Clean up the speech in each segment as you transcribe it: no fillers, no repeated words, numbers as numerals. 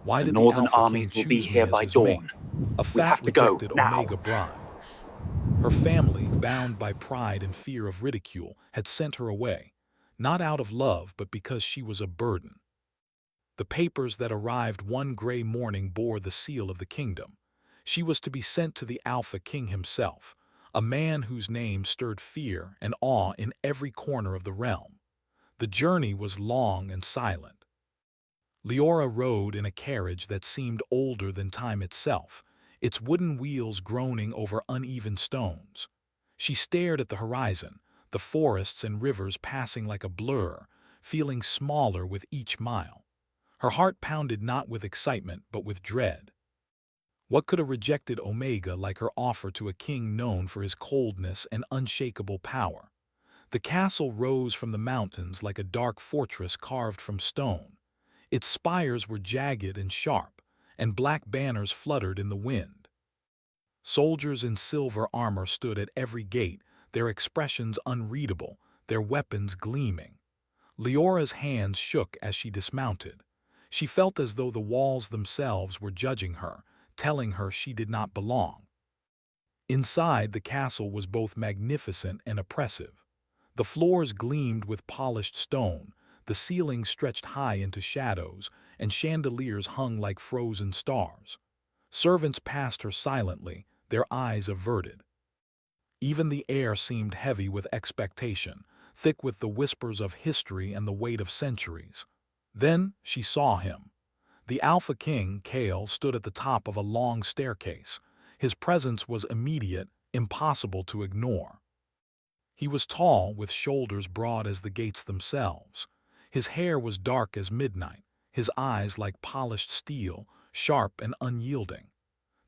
Why The did the northern Alpha King armies will be choose me here as by his mate? dawn. A We fat, have to go, rejected now. Omega bride. Her family, bound by pride and fear of ridicule, had sent her away, not out of love but because she was a burden. The papers that arrived one gray morning bore the seal of the kingdom. She was to be sent to the Alpha King himself, a man whose name stirred fear and awe in every corner of the realm. The journey was long and silent. Leora rode in a carriage that seemed older than time itself, its wooden wheels groaning over uneven stones. She stared at the horizon, the forests and rivers passing like a blur, feeling smaller with each mile. Her heart pounded not with excitement but with dread. What could a rejected Omega like her offer to a king known for his coldness and unshakable power? The castle rose from the mountains like a dark fortress carved from stone. Its spires were jagged and sharp, and black banners fluttered in the wind. Soldiers in silver armor stood at every gate, their expressions unreadable, their weapons gleaming. Leora's hands shook as she dismounted. She felt as though the walls themselves were judging her, telling her she did not belong. Inside, the castle was both magnificent and oppressive. The floors gleamed with polished stone, the ceilings stretched high into shadows, and chandeliers hung like frozen stars. Servants passed her silently, their eyes averted. Even the air seemed heavy with expectation, thick with the whispers of history and the weight of centuries. Then she saw him. The Alpha King, Kale, stood at the top of a long staircase. His presence was immediate, impossible to ignore. He was tall, with shoulders broad as the gates themselves. His hair was dark as midnight, his eyes like polished steel, sharp and unyielding.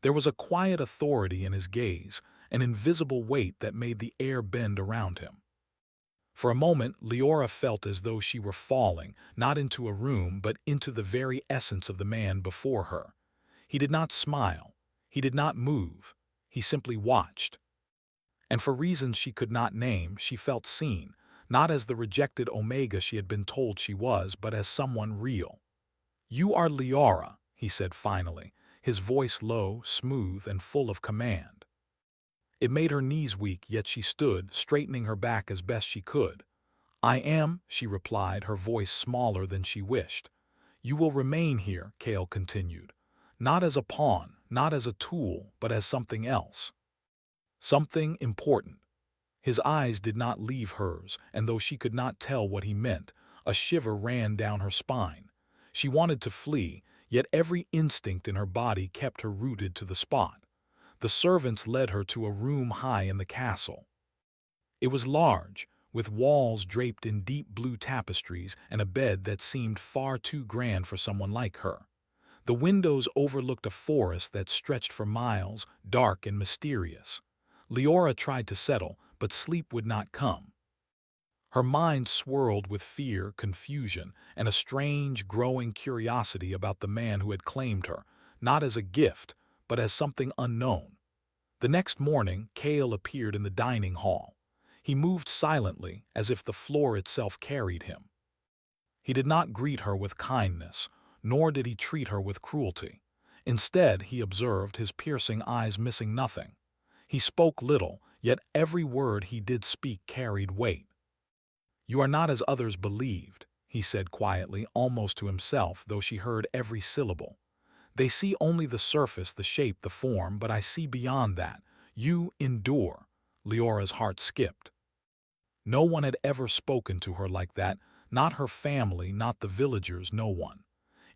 There was a quiet authority in his gaze, an invisible weight that made the air bend around him. For a moment, Leora felt as though she were falling, not into a room, but into the very essence of the man before her. He did not smile. He did not move. He simply watched. And for reasons she could not name, she felt seen, not as the rejected Omega she had been told she was, but as someone real. "You are Leora," he said finally, his voice low, smooth, and full of command. It made her knees weak, yet she stood, straightening her back as best she could. "I am," she replied, her voice smaller than she wished. "You will remain here," Kale continued. "Not as a pawn, not as a tool, but as something else. Something important." His eyes did not leave hers, and though she could not tell what he meant, a shiver ran down her spine. She wanted to flee, yet every instinct in her body kept her rooted to the spot. The servants led her to a room high in the castle. It was large, with walls draped in deep blue tapestries and a bed that seemed far too grand for someone like her. The windows overlooked a forest that stretched for miles, dark and mysterious. Leora tried to settle, but sleep would not come. Her mind swirled with fear, confusion, and a strange, growing curiosity about the man who had claimed her, not as a gift, but as something unknown. The next morning, Kale appeared in the dining hall. He moved silently, as if the floor itself carried him. He did not greet her with kindness, nor did he treat her with cruelty. Instead, he observed, his piercing eyes missing nothing. He spoke little, yet every word he did speak carried weight. "You are not as others believed," he said quietly, almost to himself, though she heard every syllable. "They see only the surface, the shape, the form, but I see beyond that. You endure." Leora's heart skipped. No one had ever spoken to her like that, not her family, not the villagers, no one.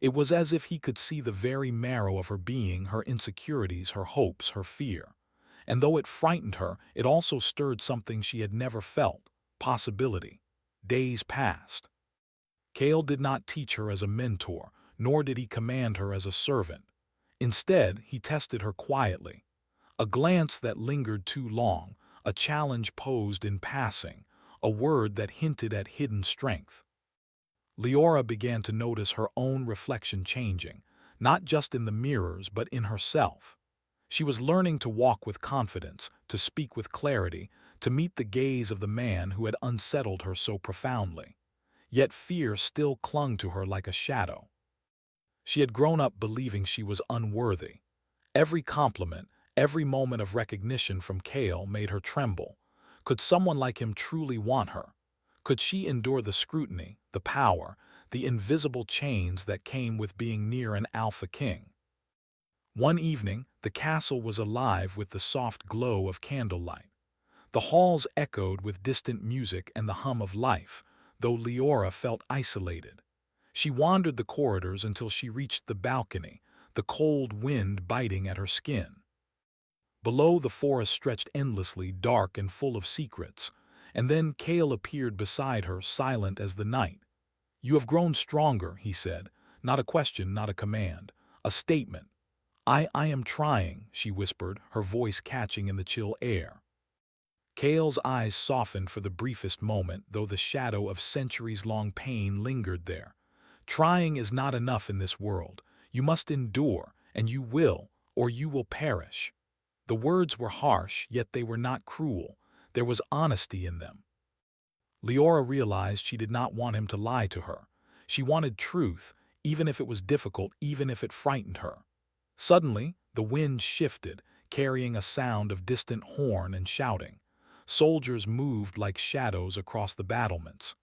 It was as if he could see the very marrow of her being, her insecurities, her hopes, her fear. And though it frightened her, it also stirred something she had never felt: possibility. Days passed. Kale did not teach her as a mentor, nor did he command her as a servant. Instead, he tested her quietly. A glance that lingered too long, a challenge posed in passing, a word that hinted at hidden strength. Leora began to notice her own reflection changing, not just in the mirrors but in herself. She was learning to walk with confidence, to speak with clarity, to meet the gaze of the man who had unsettled her so profoundly. Yet fear still clung to her like a shadow. She had grown up believing she was unworthy. Every compliment, every moment of recognition from Kale made her tremble. Could someone like him truly want her? Could she endure the scrutiny, the power, the invisible chains that came with being near an alpha king? One evening, the castle was alive with the soft glow of candlelight. The halls echoed with distant music and the hum of life, though Leora felt isolated. She wandered the corridors until she reached the balcony, the cold wind biting at her skin. Below, the forest stretched endlessly, dark and full of secrets, and then Kale appeared beside her, silent as the night. "You have grown stronger," he said, not a question, not a command, a statement. I am trying," she whispered, her voice catching in the chill air. Kale's eyes softened for the briefest moment, though the shadow of centuries-long pain lingered there. "Trying is not enough in this world. You must endure, and you will, or you will perish." The words were harsh, yet they were not cruel. There was honesty in them. Leora realized she did not want him to lie to her. She wanted truth, even if it was difficult, even if it frightened her. Suddenly, the wind shifted, carrying a sound of distant horn and shouting. Soldiers moved like shadows across the battlements.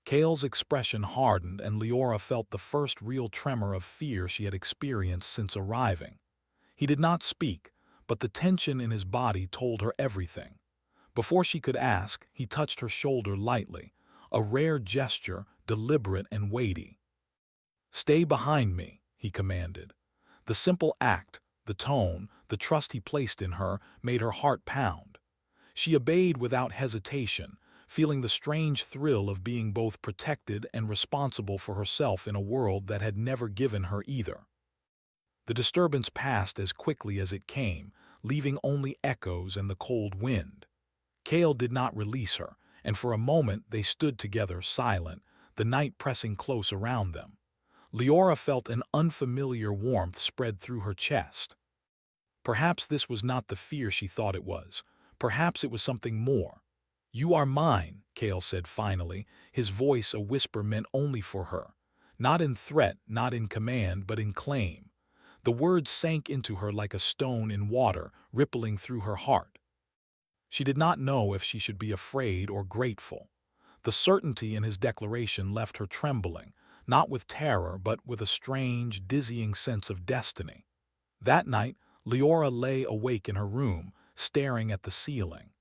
Kale's expression hardened, and Leora felt the first real tremor of fear she had experienced since arriving. He did not speak, but the tension in his body told her everything. Before she could ask, he touched her shoulder lightly, a rare gesture, deliberate and weighty. "Stay behind me," he commanded. The simple act, the tone, the trust he placed in her, made her heart pound. She obeyed without hesitation, feeling the strange thrill of being both protected and responsible for herself in a world that had never given her either. The disturbance passed as quickly as it came, leaving only echoes and the cold wind. Kale did not release her, and for a moment they stood together silent, the night pressing close around them. Leora felt an unfamiliar warmth spread through her chest. Perhaps this was not the fear she thought it was. Perhaps it was something more. "You are mine," Kale said finally, his voice a whisper meant only for her. Not in threat, not in command, but in claim. The words sank into her like a stone in water, rippling through her heart. She did not know if she should be afraid or grateful. The certainty in his declaration left her trembling, not with terror but with a strange, dizzying sense of destiny. That night, Leora lay awake in her room, staring at the ceiling.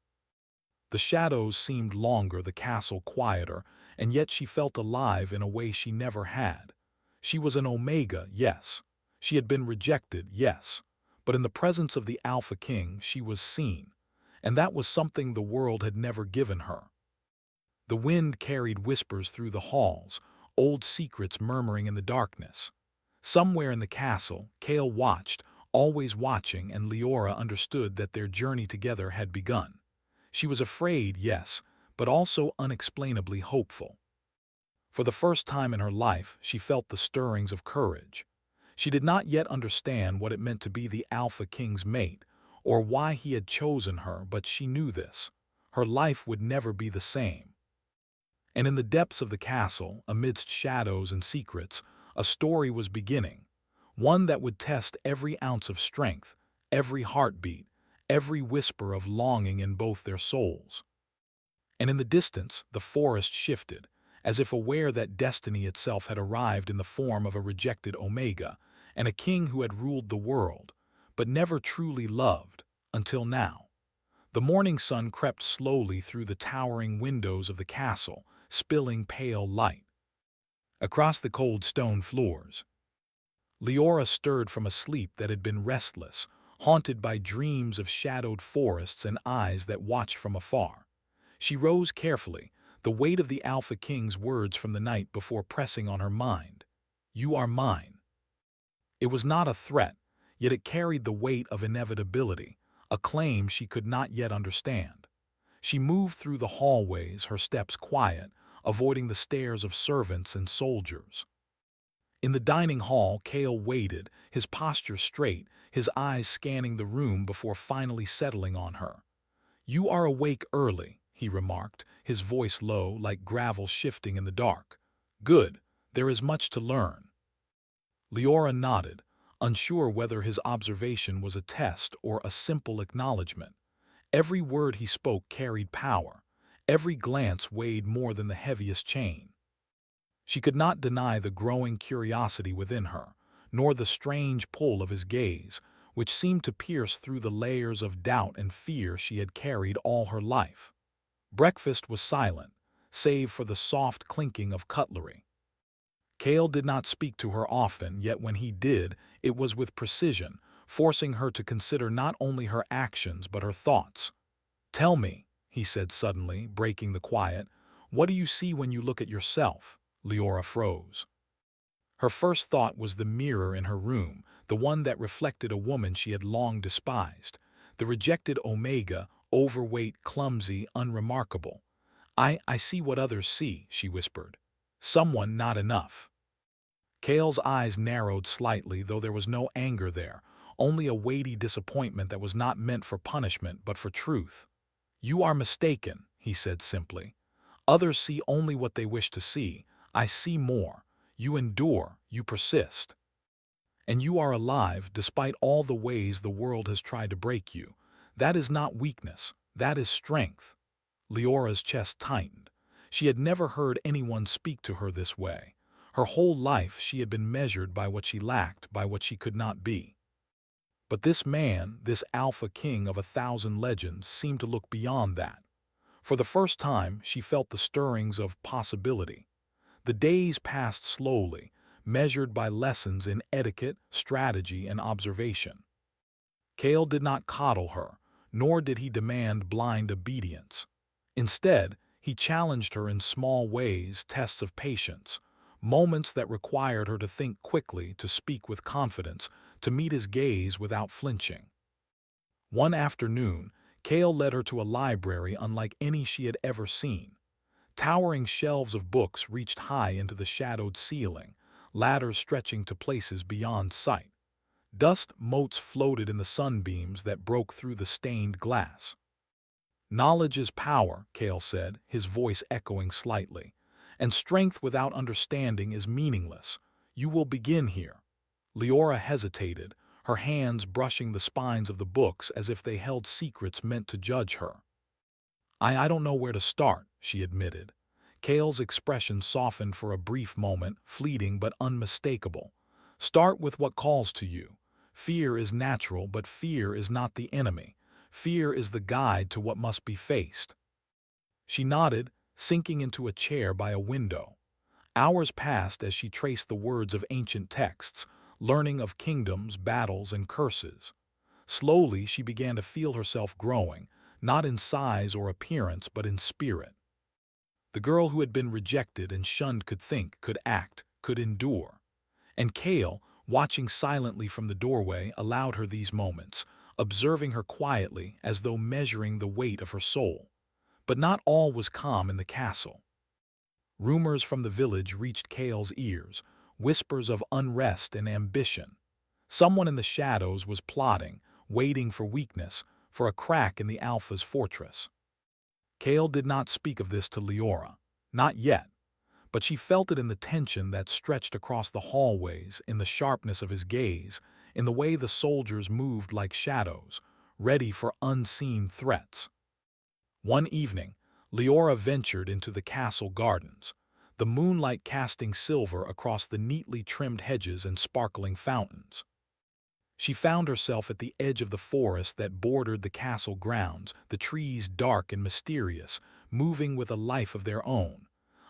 The shadows seemed longer, the castle quieter, and yet she felt alive in a way she never had. She was an Omega, yes. She had been rejected, yes. But in the presence of the Alpha King, she was seen. And that was something the world had never given her. The wind carried whispers through the halls, old secrets murmuring in the darkness. Somewhere in the castle, Kale watched, always watching, and Leora understood that their journey together had begun. She was afraid, yes, but also unexplainably hopeful. For the first time in her life, she felt the stirrings of courage. She did not yet understand what it meant to be the Alpha King's mate, or why he had chosen her, but she knew this. Her life would never be the same. And in the depths of the castle, amidst shadows and secrets, a story was beginning, one that would test every ounce of strength, every heartbeat, every whisper of longing in both their souls. And in the distance, the forest shifted, as if aware that destiny itself had arrived in the form of a rejected Omega, and a king who had ruled the world, but never truly loved, until now. The morning sun crept slowly through the towering windows of the castle, spilling pale light. Across the cold stone floors, Leora stirred from a sleep that had been restless, haunted by dreams of shadowed forests and eyes that watched from afar. She rose carefully, the weight of the Alpha King's words from the night before pressing on her mind. "You are mine." It was not a threat, yet it carried the weight of inevitability, a claim she could not yet understand. She moved through the hallways, her steps quiet, avoiding the stares of servants and soldiers. In the dining hall, Kale waited, his posture straight, his eyes scanning the room before finally settling on her. "You are awake early," he remarked, his voice low, like gravel shifting in the dark. "Good, there is much to learn." Leora nodded, unsure whether his observation was a test or a simple acknowledgement. Every word he spoke carried power. Every glance weighed more than the heaviest chain. She could not deny the growing curiosity within her, nor the strange pull of his gaze, which seemed to pierce through the layers of doubt and fear she had carried all her life. Breakfast was silent, save for the soft clinking of cutlery. Cale did not speak to her often, yet when he did, it was with precision, forcing her to consider not only her actions but her thoughts. "Tell me," he said suddenly, breaking the quiet, "what do you see when you look at yourself?" Leora froze. Her first thought was the mirror in her room, the one that reflected a woman she had long despised. The rejected Omega, overweight, clumsy, unremarkable. I see what others see," she whispered. "Someone not enough." Cale's eyes narrowed slightly, though there was no anger there, only a weighty disappointment that was not meant for punishment but for truth. "You are mistaken," he said simply. "Others see only what they wish to see. I see more. You endure, you persist. And you are alive despite all the ways the world has tried to break you. That is not weakness, that is strength." Leora's chest tightened. She had never heard anyone speak to her this way. Her whole life she had been measured by what she lacked, by what she could not be. But this man, this alpha king of 1,000 legends, seemed to look beyond that. For the first time, she felt the stirrings of possibility. The days passed slowly, measured by lessons in etiquette, strategy, and observation. Cale did not coddle her, nor did he demand blind obedience. Instead, he challenged her in small ways, tests of patience, moments that required her to think quickly, to speak with confidence, to meet his gaze without flinching. One afternoon, Cale led her to a library unlike any she had ever seen. Towering shelves of books reached high into the shadowed ceiling, ladders stretching to places beyond sight. Dust motes floated in the sunbeams that broke through the stained glass. "Knowledge is power," Cale said, his voice echoing slightly, "and strength without understanding is meaningless. You will begin here." Leora hesitated, her hands brushing the spines of the books as if they held secrets meant to judge her. I don't know where to start," she admitted. Cale's expression softened for a brief moment, fleeting but unmistakable. "Start with what calls to you. Fear is natural, but fear is not the enemy. Fear is the guide to what must be faced." She nodded, sinking into a chair by a window. Hours passed as she traced the words of ancient texts, learning of kingdoms, battles, and curses. Slowly, she began to feel herself growing, not in size or appearance, but in spirit. The girl who had been rejected and shunned could think, could act, could endure. And Cale, watching silently from the doorway, allowed her these moments, observing her quietly as though measuring the weight of her soul. But not all was calm in the castle. Rumors from the village reached Cale's ears, whispers of unrest and ambition. Someone in the shadows was plotting, waiting for weakness, for a crack in the Alpha's fortress. Cale did not speak of this to Leora, not yet, but she felt it in the tension that stretched across the hallways, in the sharpness of his gaze, in the way the soldiers moved like shadows, ready for unseen threats. One evening, Leora ventured into the castle gardens, the moonlight casting silver across the neatly trimmed hedges and sparkling fountains. She found herself at the edge of the forest that bordered the castle grounds, the trees dark and mysterious, moving with a life of their own.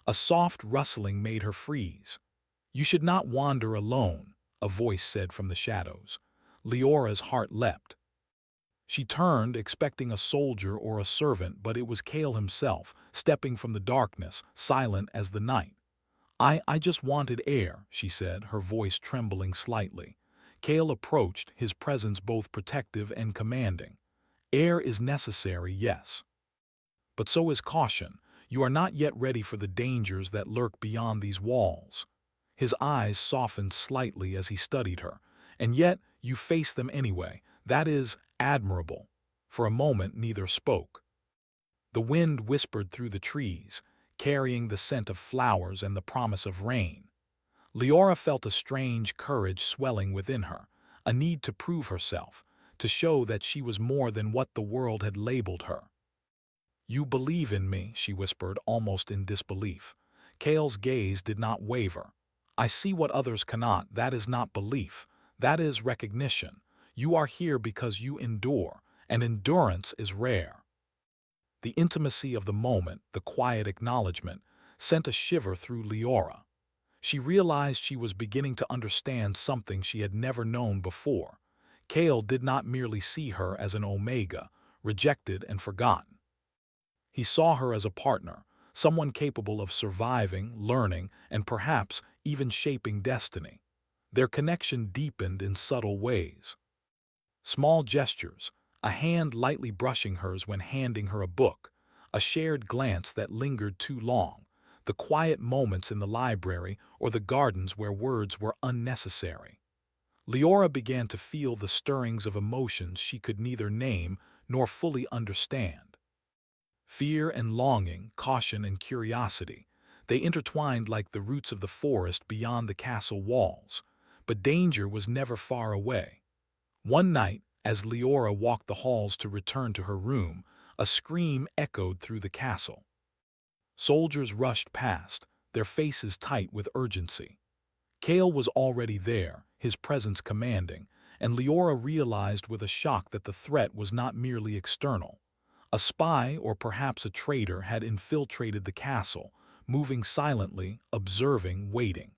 A soft rustling made her freeze. "You should not wander alone," a voice said from the shadows. Leora's heart leapt. She turned, expecting a soldier or a servant, but it was Cale himself, stepping from the darkness, silent as the night. I just wanted air," she said, her voice trembling slightly. Cale approached, his presence both protective and commanding. "Air is necessary, yes. But so is caution. You are not yet ready for the dangers that lurk beyond these walls." His eyes softened slightly as he studied her. "And yet, you face them anyway. That is admirable." For a moment, neither spoke. The wind whispered through the trees, carrying the scent of flowers and the promise of rain. Leora felt a strange courage swelling within her, a need to prove herself, to show that she was more than what the world had labeled her. "You believe in me," she whispered, almost in disbelief. Kale's gaze did not waver. "I see what others cannot. That is not belief. That is recognition. You are here because you endure, and endurance is rare." The intimacy of the moment, the quiet acknowledgement, sent a shiver through Leora. She realized she was beginning to understand something she had never known before. Kale did not merely see her as an omega, rejected and forgotten. He saw her as a partner, someone capable of surviving, learning, and perhaps even shaping destiny. Their connection deepened in subtle ways. Small gestures, a hand lightly brushing hers when handing her a book, a shared glance that lingered too long, the quiet moments in the library or the gardens where words were unnecessary. Leora began to feel the stirrings of emotions she could neither name nor fully understand. Fear and longing, caution and curiosity, they intertwined like the roots of the forest beyond the castle walls. But danger was never far away. One night, as Leora walked the halls to return to her room, a scream echoed through the castle. Soldiers rushed past, their faces tight with urgency. Kale was already there, his presence commanding, and Leora realized with a shock that the threat was not merely external. A spy, or perhaps a traitor, had infiltrated the castle, moving silently, observing, waiting.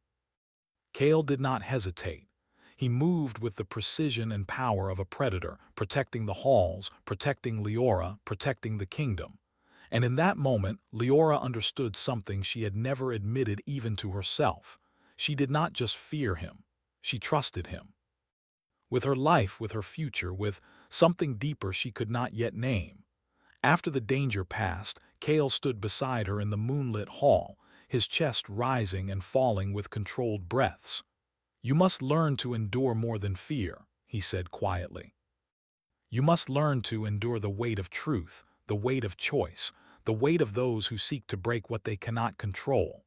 Kale did not hesitate. He moved with the precision and power of a predator, protecting the halls, protecting Leora, protecting the kingdom. And in that moment, Leora understood something she had never admitted even to herself. She did not just fear him, she trusted him. With her life, with her future, with something deeper she could not yet name. After the danger passed, Kale stood beside her in the moonlit hall, his chest rising and falling with controlled breaths. "You must learn to endure more than fear," he said quietly. "You must learn to endure the weight of truth, the weight of choice, the weight of those who seek to break what they cannot control."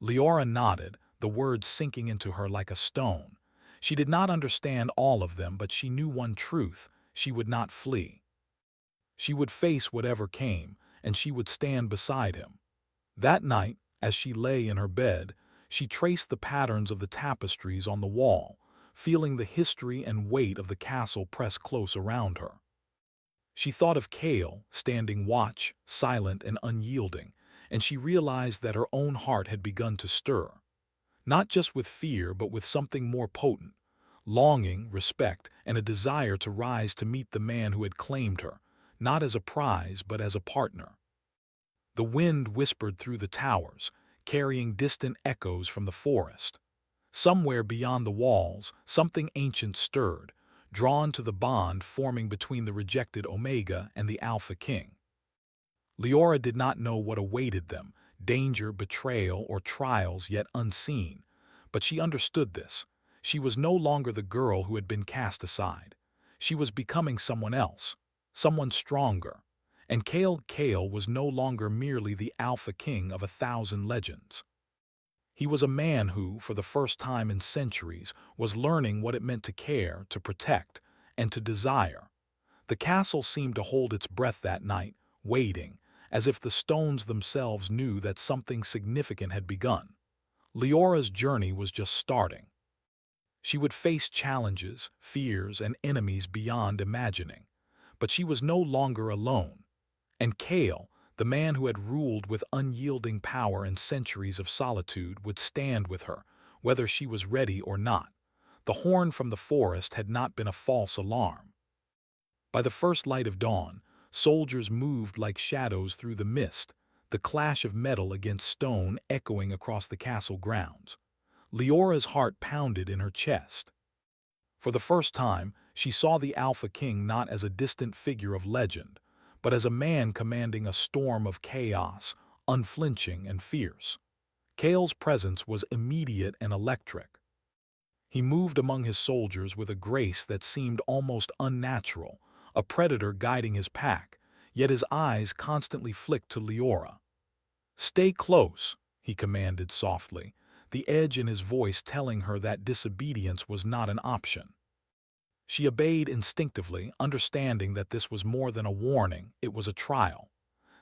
Leora nodded, the words sinking into her like a stone. She did not understand all of them, but she knew one truth: she would not flee. She would face whatever came, and she would stand beside him. That night, as she lay in her bed, she traced the patterns of the tapestries on the wall, feeling the history and weight of the castle press close around her. She thought of Kale, standing watch, silent and unyielding, and she realized that her own heart had begun to stir. Not just with fear, but with something more potent: longing, respect, and a desire to rise to meet the man who had claimed her, not as a prize, but as a partner. The wind whispered through the towers, carrying distant echoes from the forest. Somewhere beyond the walls, something ancient stirred, drawn to the bond forming between the rejected Omega and the Alpha King. Leora did not know what awaited them, danger, betrayal, or trials yet unseen, but she understood this. She was no longer the girl who had been cast aside. She was becoming someone else, someone stronger. And Kale was no longer merely the Alpha King of 1,000 legends. He was a man who, for the first time in centuries, was learning what it meant to care, to protect, and to desire. The castle seemed to hold its breath that night, waiting, as if the stones themselves knew that something significant had begun. Leora's journey was just starting. She would face challenges, fears, and enemies beyond imagining. But she was no longer alone. And Kale, the man who had ruled with unyielding power and centuries of solitude, would stand with her, whether she was ready or not. The horn from the forest had not been a false alarm. By the first light of dawn, soldiers moved like shadows through the mist, the clash of metal against stone echoing across the castle grounds. Leora's heart pounded in her chest. For the first time, she saw the Alpha King not as a distant figure of legend, but as a man commanding a storm of chaos, unflinching and fierce. Kale's presence was immediate and electric. He moved among his soldiers with a grace that seemed almost unnatural, a predator guiding his pack, yet his eyes constantly flicked to Leora. "Stay close," he commanded softly, the edge in his voice telling her that disobedience was not an option. She obeyed instinctively, understanding that this was more than a warning, it was a trial.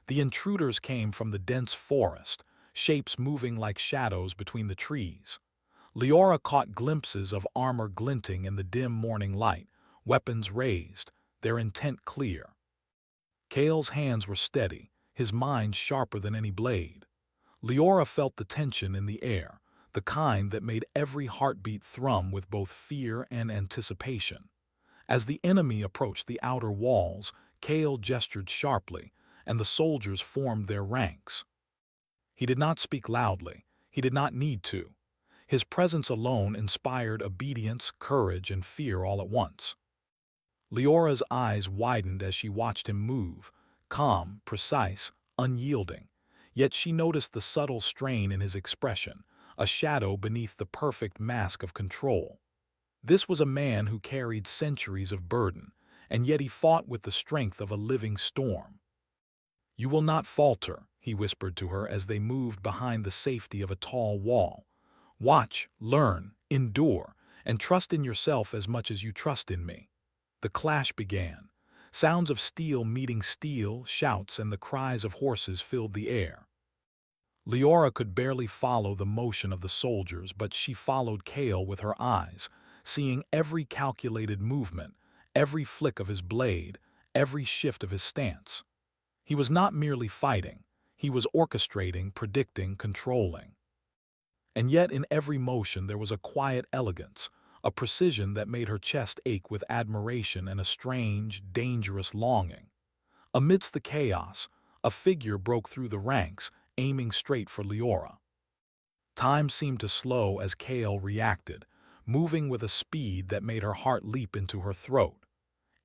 The intruders came from the dense forest, shapes moving like shadows between the trees. Leora caught glimpses of armor glinting in the dim morning light, weapons raised, their intent clear. Cale's hands were steady, his mind sharper than any blade. Leora felt the tension in the air, the kind that made every heartbeat thrum with both fear and anticipation. As the enemy approached the outer walls, Cale gestured sharply, and the soldiers formed their ranks. He did not speak loudly. He did not need to. His presence alone inspired obedience, courage, and fear all at once. Leora's eyes widened as she watched him move, calm, precise, unyielding. Yet she noticed the subtle strain in his expression, a shadow beneath the perfect mask of control. This was a man who carried centuries of burden, and yet he fought with the strength of a living storm. "You will not falter," he whispered to her as they moved behind the safety of a tall wall. "Watch, learn, endure, and trust in yourself as much as you trust in me." The clash began. Sounds of steel meeting steel, shouts, and the cries of horses filled the air. Leora could barely follow the motion of the soldiers, but she followed Cale with her eyes, seeing every calculated movement, every flick of his blade, every shift of his stance. He was not merely fighting, he was orchestrating, predicting, controlling. And yet in every motion there was a quiet elegance, a precision that made her chest ache with admiration and a strange, dangerous longing. Amidst the chaos, a figure broke through the ranks, aiming straight for Leora. Time seemed to slow as Cale reacted, moving with a speed that made her heart leap into her throat.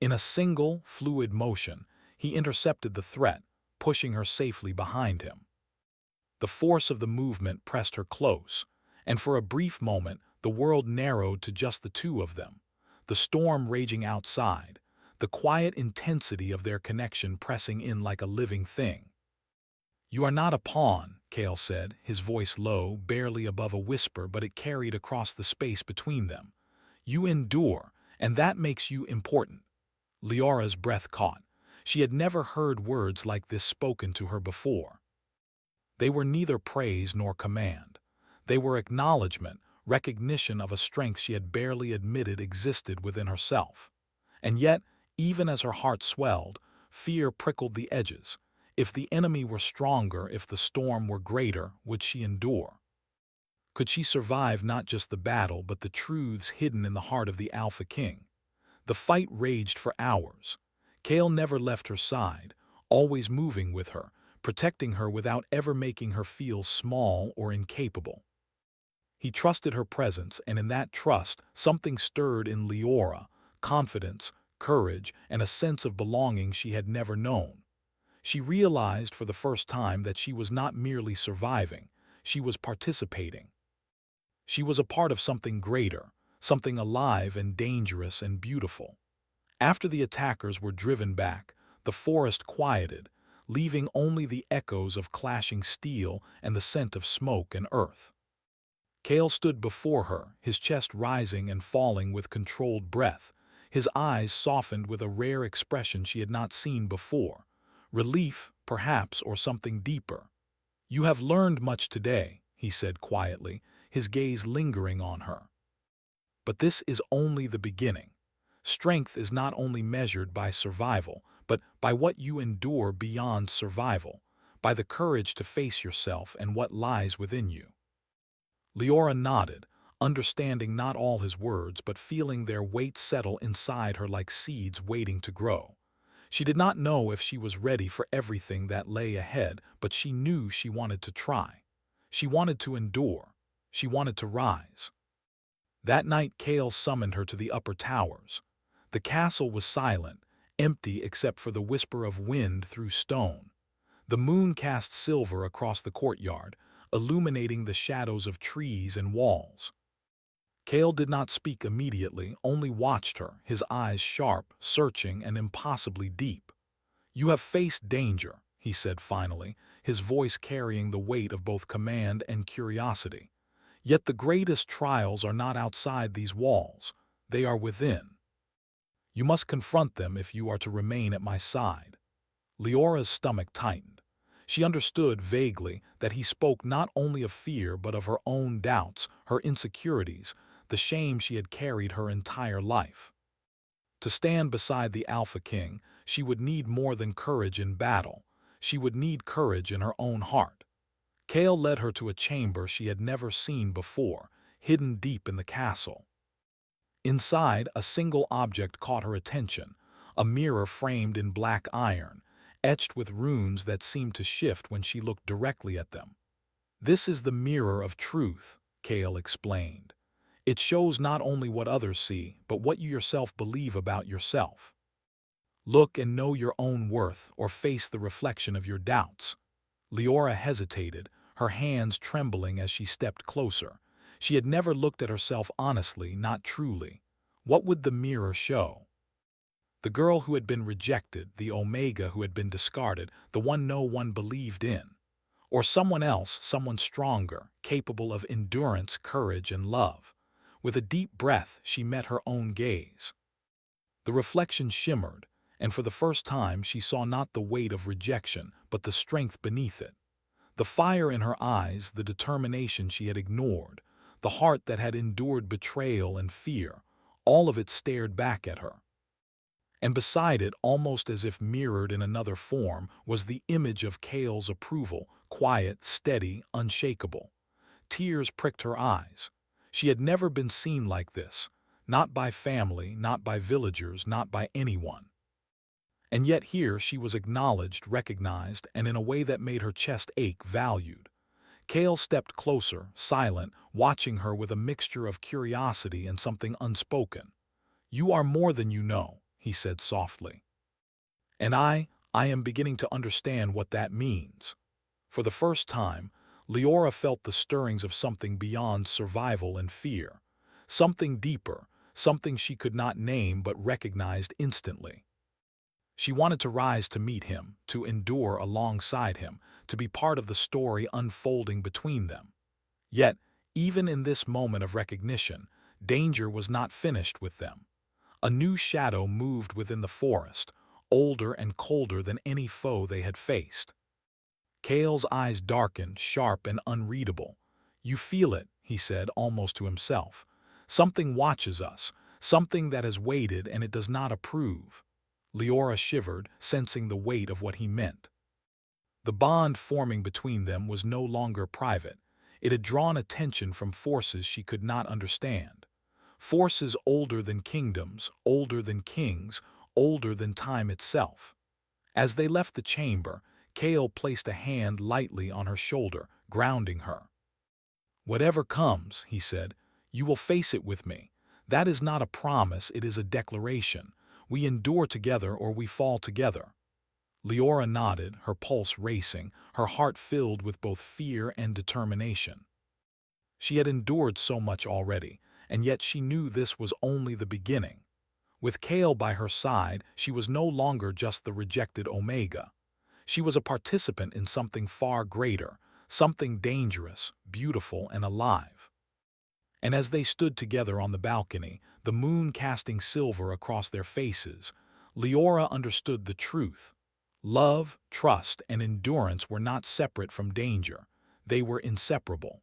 In a single, fluid motion, he intercepted the threat, pushing her safely behind him. The force of the movement pressed her close, and for a brief moment the world narrowed to just the two of them, the storm raging outside, the quiet intensity of their connection pressing in like a living thing. "You are not a pawn," Cale said, his voice low, barely above a whisper, but it carried across the space between them. "You endure, and that makes you important." Leora's breath caught. She had never heard words like this spoken to her before. They were neither praise nor command. They were acknowledgement, recognition of a strength she had barely admitted existed within herself. And yet, even as her heart swelled, fear prickled the edges. If the enemy were stronger, if the storm were greater, would she endure? Could she survive not just the battle, but the truths hidden in the heart of the Alpha King? The fight raged for hours. Cale never left her side, always moving with her, protecting her without ever making her feel small or incapable. He trusted her presence, and in that trust, something stirred in Leora, confidence, courage, and a sense of belonging she had never known. She realized for the first time that she was not merely surviving, she was participating. She was a part of something greater, something alive and dangerous and beautiful. After the attackers were driven back, the forest quieted, leaving only the echoes of clashing steel and the scent of smoke and earth. Cale stood before her, his chest rising and falling with controlled breath, his eyes softened with a rare expression she had not seen before. Relief, perhaps, or something deeper. "You have learned much today," he said quietly, his gaze lingering on her. "But this is only the beginning. Strength is not only measured by survival, but by what you endure beyond survival, by the courage to face yourself and what lies within you." Leora nodded, understanding not all his words but feeling their weight settle inside her like seeds waiting to grow. She did not know if she was ready for everything that lay ahead, but she knew she wanted to try. She wanted to endure. She wanted to rise. That night Cale summoned her to the upper towers. The castle was silent, empty except for the whisper of wind through stone. The moon cast silver across the courtyard, illuminating the shadows of trees and walls. Cale did not speak immediately, only watched her, his eyes sharp, searching, and impossibly deep. "You have faced danger," he said finally, his voice carrying the weight of both command and curiosity. Yet the greatest trials are not outside these walls. They are within. You must confront them if you are to remain at my side. Leora's stomach tightened. She understood vaguely that he spoke not only of fear but of her own doubts, her insecurities, the shame she had carried her entire life. To stand beside the Alpha King, she would need more than courage in battle. She would need courage in her own heart. Kale led her to a chamber she had never seen before, hidden deep in the castle. Inside, a single object caught her attention, a mirror framed in black iron, etched with runes that seemed to shift when she looked directly at them. "This is the mirror of truth," Kale explained. "It shows not only what others see, but what you yourself believe about yourself. Look and know your own worth, or face the reflection of your doubts." Leora hesitated, her hands trembling as she stepped closer. She had never looked at herself honestly, not truly. What would the mirror show? The girl who had been rejected, the Omega who had been discarded, the one no one believed in. Or someone else, someone stronger, capable of endurance, courage, and love. With a deep breath, she met her own gaze. The reflection shimmered, and for the first time she saw not the weight of rejection, but the strength beneath it. The fire in her eyes, the determination she had ignored, the heart that had endured betrayal and fear, all of it stared back at her. And beside it, almost as if mirrored in another form, was the image of Kale's approval, quiet, steady, unshakable. Tears pricked her eyes. She had never been seen like this, not by family, not by villagers, not by anyone. And yet here she was acknowledged, recognized, and in a way that made her chest ache, valued. Kale stepped closer, silent, watching her with a mixture of curiosity and something unspoken. "You are more than you know," he said softly. "And I am beginning to understand what that means." For the first time, Leora felt the stirrings of something beyond survival and fear. Something deeper, something she could not name but recognized instantly. She wanted to rise to meet him, to endure alongside him, to be part of the story unfolding between them. Yet, even in this moment of recognition, danger was not finished with them. A new shadow moved within the forest, older and colder than any foe they had faced. Kale's eyes darkened, sharp and unreadable. "You feel it," he said, almost to himself. "Something watches us, something that has waited and it does not approve." Leora shivered, sensing the weight of what he meant. The bond forming between them was no longer private. It had drawn attention from forces she could not understand. Forces older than kingdoms, older than kings, older than time itself. As they left the chamber, Kale placed a hand lightly on her shoulder, grounding her. "Whatever comes," he said, "you will face it with me. That is not a promise, it is a declaration. We endure together or we fall together." Leora nodded, her pulse racing, her heart filled with both fear and determination. She had endured so much already, and yet she knew this was only the beginning. With Kale by her side, she was no longer just the rejected Omega. She was a participant in something far greater, something dangerous, beautiful, and alive. And as they stood together on the balcony, the moon casting silver across their faces, Leora understood the truth. Love, trust, and endurance were not separate from danger. They were inseparable.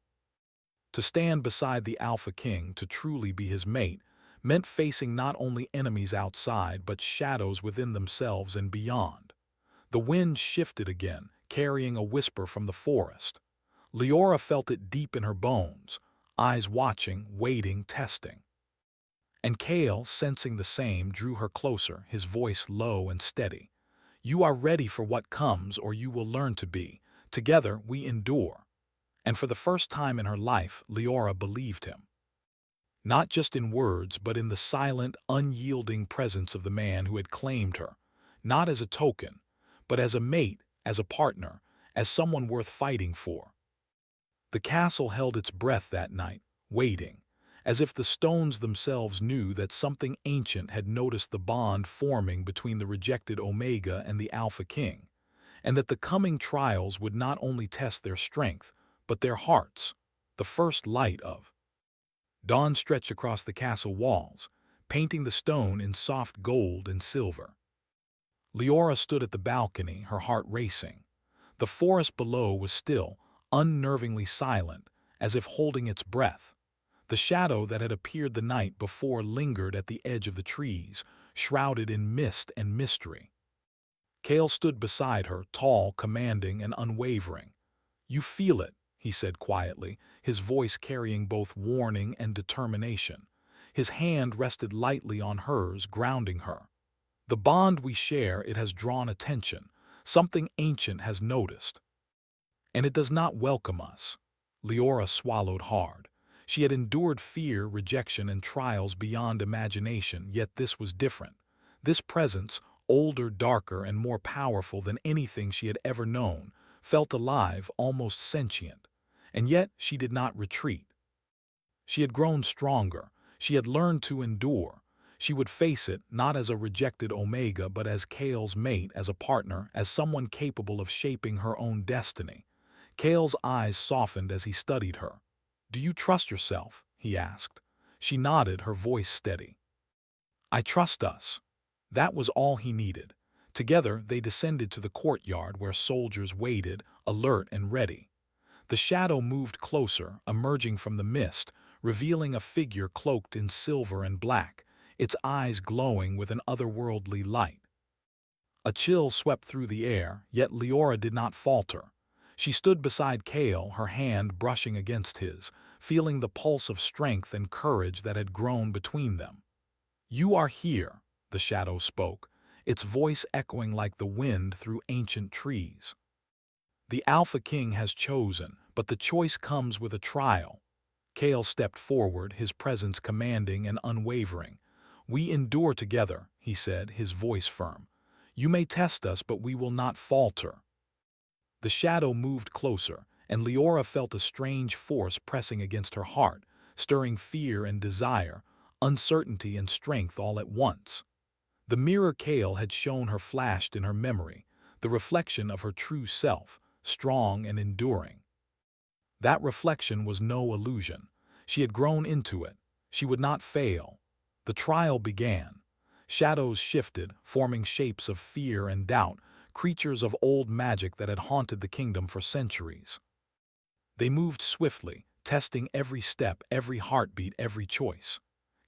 To stand beside the Alpha King, to truly be his mate, meant facing not only enemies outside but shadows within themselves and beyond. The wind shifted again, carrying a whisper from the forest. Leora felt it deep in her bones, eyes watching, waiting, testing. And Kale, sensing the same, drew her closer, his voice low and steady. "You are ready for what comes, or you will learn to be. Together we endure." And for the first time in her life, Leora believed him. Not just in words, but in the silent, unyielding presence of the man who had claimed her, not as a token, but as a mate, as a partner, as someone worth fighting for. The castle held its breath that night, waiting, as if the stones themselves knew that something ancient had noticed the bond forming between the rejected Omega and the Alpha King, and that the coming trials would not only test their strength, but their hearts. the first light of dawn stretched across the castle walls, painting the stone in soft gold and silver. Leora stood at the balcony, her heart racing. The forest below was still, unnervingly silent, as if holding its breath. The shadow that had appeared the night before lingered at the edge of the trees, shrouded in mist and mystery. Cale stood beside her, tall, commanding, and unwavering. "You feel it," he said quietly, his voice carrying both warning and determination. His hand rested lightly on hers, grounding her. "The bond we share, it has drawn attention. Something ancient has noticed. And it does not welcome us." Leora swallowed hard. She had endured fear, rejection, and trials beyond imagination, yet this was different. This presence, older, darker, and more powerful than anything she had ever known, felt alive, almost sentient. And yet she did not retreat. She had grown stronger. She had learned to endure. She would face it, not as a rejected Omega, but as Cale's mate, as a partner, as someone capable of shaping her own destiny. Cale's eyes softened as he studied her. "Do you trust yourself?" he asked. She nodded, her voice steady. "I trust us." That was all he needed. Together they descended to the courtyard where soldiers waited, alert and ready. The shadow moved closer, emerging from the mist, revealing a figure cloaked in silver and black, its eyes glowing with an otherworldly light. A chill swept through the air, yet Leora did not falter. She stood beside Cale, her hand brushing against his, feeling the pulse of strength and courage that had grown between them. "You are here," the shadow spoke, its voice echoing like the wind through ancient trees. "The Alpha King has chosen, but the choice comes with a trial." Cale stepped forward, his presence commanding and unwavering. "We endure together," he said, his voice firm. "You may test us, but we will not falter." The shadow moved closer, and Leora felt a strange force pressing against her heart, stirring fear and desire, uncertainty and strength all at once. The mirror Cale had shown her flashed in her memory, the reflection of her true self, strong and enduring. That reflection was no illusion. She had grown into it. She would not fail. The trial began. Shadows shifted, forming shapes of fear and doubt, creatures of old magic that had haunted the kingdom for centuries. They moved swiftly, testing every step, every heartbeat, every choice.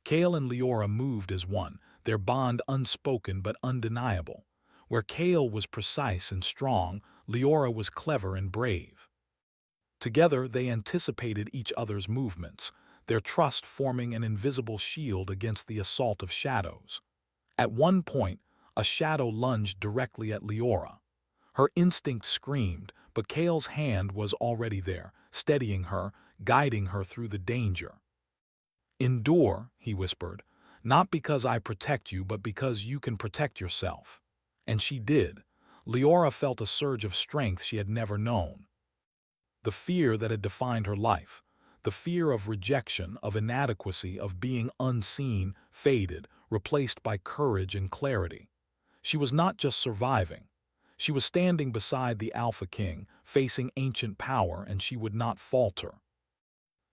Cale and Leora moved as one, their bond unspoken but undeniable. Where Cale was precise and strong, Leora was clever and brave. Together they anticipated each other's movements, their trust forming an invisible shield against the assault of shadows. At one point, a shadow lunged directly at Leora. Her instinct screamed, but Cale's hand was already there, steadying her, guiding her through the danger. "Endure," he whispered, "not because I protect you, but because you can protect yourself." And she did. Leora felt a surge of strength she had never known. The fear that had defined her life, the fear of rejection, of inadequacy, of being unseen, faded, replaced by courage and clarity. She was not just surviving. She was standing beside the Alpha King, facing ancient power, and she would not falter.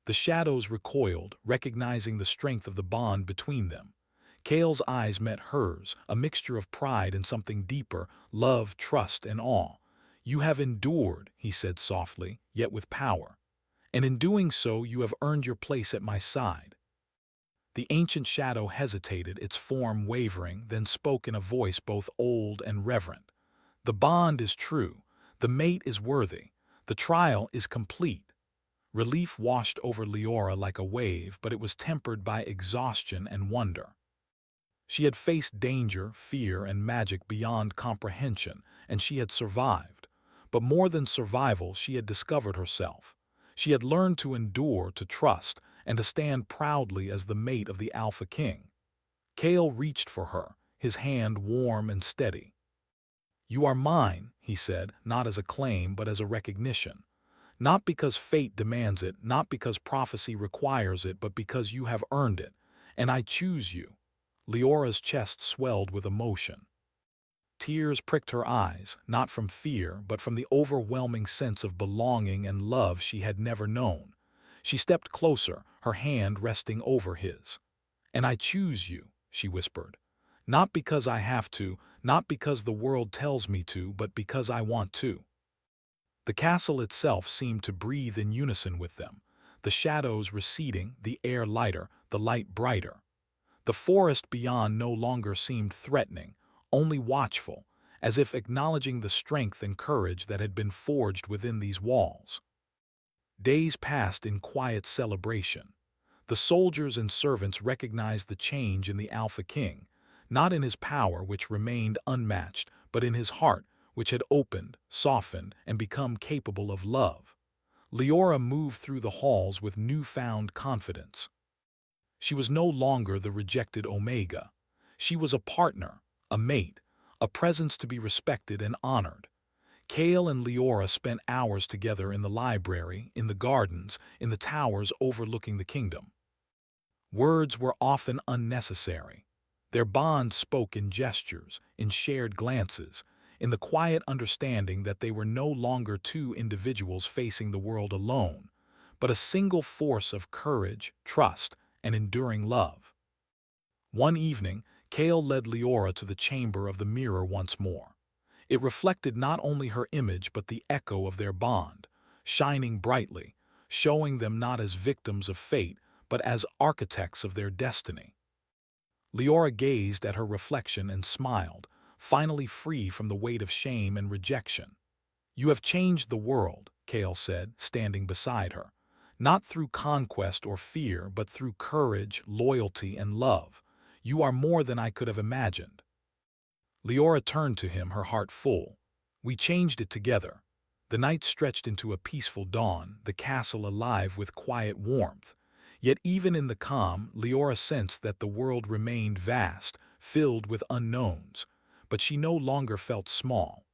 The shadows recoiled, recognizing the strength of the bond between them. Cale's eyes met hers, a mixture of pride and something deeper, love, trust, and awe. "You have endured," he said softly, yet with power. "And in doing so, you have earned your place at my side." The ancient shadow hesitated, its form wavering, then spoke in a voice both old and reverent. "The bond is true. The mate is worthy. The trial is complete." Relief washed over Leora like a wave, but it was tempered by exhaustion and wonder. She had faced danger, fear, and magic beyond comprehension, and she had survived. But more than survival, she had discovered herself. She had learned to endure, to trust, and to stand proudly as the mate of the Alpha King. Cale reached for her, his hand warm and steady. "You are mine," he said, not as a claim, but as a recognition. "Not because fate demands it, not because prophecy requires it, but because you have earned it. And I choose you." Leora's chest swelled with emotion. Tears pricked her eyes, not from fear, but from the overwhelming sense of belonging and love she had never known. She stepped closer, her hand resting over his. "And I choose you," she whispered. "Not because I have to, not because the world tells me to, but because I want to." The castle itself seemed to breathe in unison with them, the shadows receding, the air lighter, the light brighter. The forest beyond no longer seemed threatening, only watchful, as if acknowledging the strength and courage that had been forged within these walls. Days passed in quiet celebration. The soldiers and servants recognized the change in the Alpha King, not in his power, which remained unmatched, but in his heart, which had opened, softened, and become capable of love. Leora moved through the halls with newfound confidence. She was no longer the rejected Omega. She was a partner, a mate, a presence to be respected and honored. Kale and Leora spent hours together in the library, in the gardens, in the towers overlooking the kingdom. Words were often unnecessary. Their bond spoke in gestures, in shared glances, in the quiet understanding that they were no longer two individuals facing the world alone, but a single force of courage, trust, and enduring love. One evening, Kale led Leora to the chamber of the mirror once more. It reflected not only her image but the echo of their bond, shining brightly, showing them not as victims of fate, but as architects of their destiny. Leora gazed at her reflection and smiled, finally free from the weight of shame and rejection. "You have changed the world," Kale said, standing beside her. "Not through conquest or fear, but through courage, loyalty, and love. You are more than I could have imagined." Leora turned to him, her heart full. "We changed it together." The night stretched into a peaceful dawn, the castle alive with quiet warmth. Yet even in the calm, Leora sensed that the world remained vast, filled with unknowns. But she no longer felt small.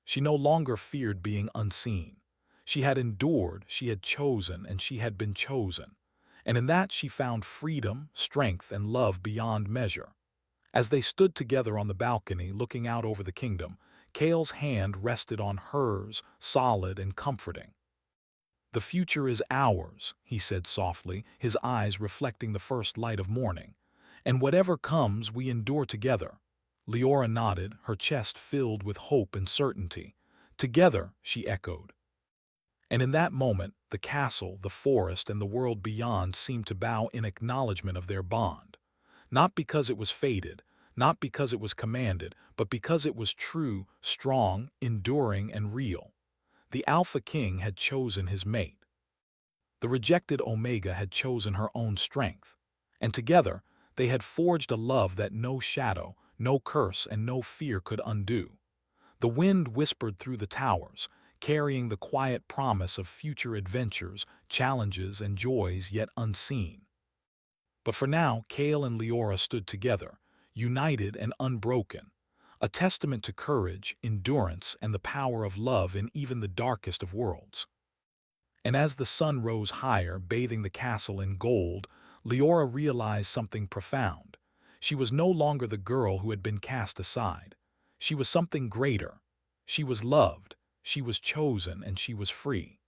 She no longer feared being unseen. She had endured, she had chosen, and she had been chosen. And in that she found freedom, strength, and love beyond measure. As they stood together on the balcony looking out over the kingdom, Kale's hand rested on hers, solid and comforting. "The future is ours," he said softly, his eyes reflecting the first light of morning. "And whatever comes, we endure together." Leora nodded, her chest filled with hope and certainty. "Together," she echoed. And in that moment, the castle, the forest, and the world beyond seemed to bow in acknowledgement of their bond. Not because it was fated, not because it was commanded, but because it was true, strong, enduring, and real. The Alpha King had chosen his mate. The rejected Omega had chosen her own strength. And together, they had forged a love that no shadow, no curse, and no fear could undo. The wind whispered through the towers, carrying the quiet promise of future adventures, challenges, and joys yet unseen. But for now, Kale and Leora stood together, united and unbroken, a testament to courage, endurance, and the power of love in even the darkest of worlds. And as the sun rose higher, bathing the castle in gold, Leora realized something profound. She was no longer the girl who had been cast aside. She was something greater. She was loved, she was chosen, and she was free.